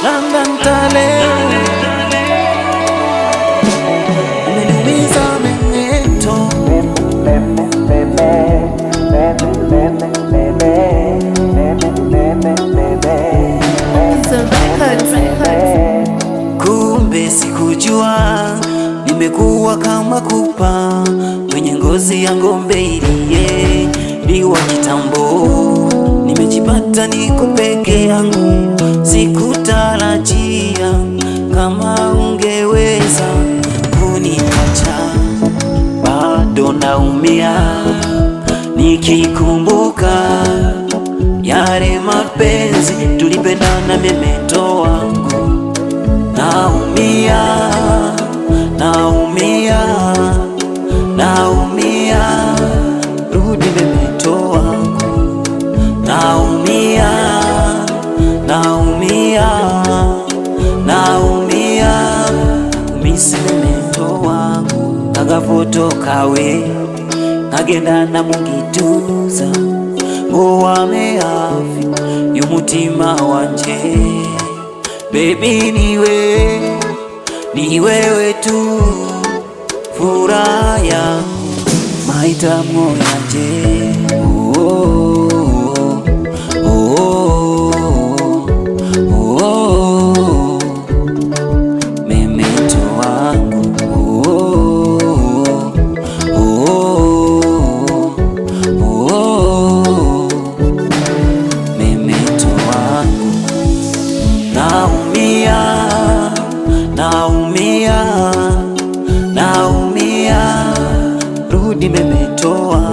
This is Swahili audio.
London Talent umeniumiza Memento. Kumbe sikujua nimekuwa kama kupa kwenye ngozi ya ng'ombe iliye liwa kitambo. Nimejipata niko peke yangu, sikutarajia kama ungeweza kuniacha. Bado naumia nikikumbuka yale mapenzi tulipendana, Memento wangu. Naumia, naumia, naumia, rudi Memento wangu. Naumia, naumia, naumia, umisi Memento wangu. Nagavotokawe ngagenda namugituza ngo wame hafi y'umutima wanje. Baby ni wewe tu furaha yangu, mahitamu yanje. Memento wangu, Memento wangu. Naumia, naumia, naumia, rudi Memento wangu.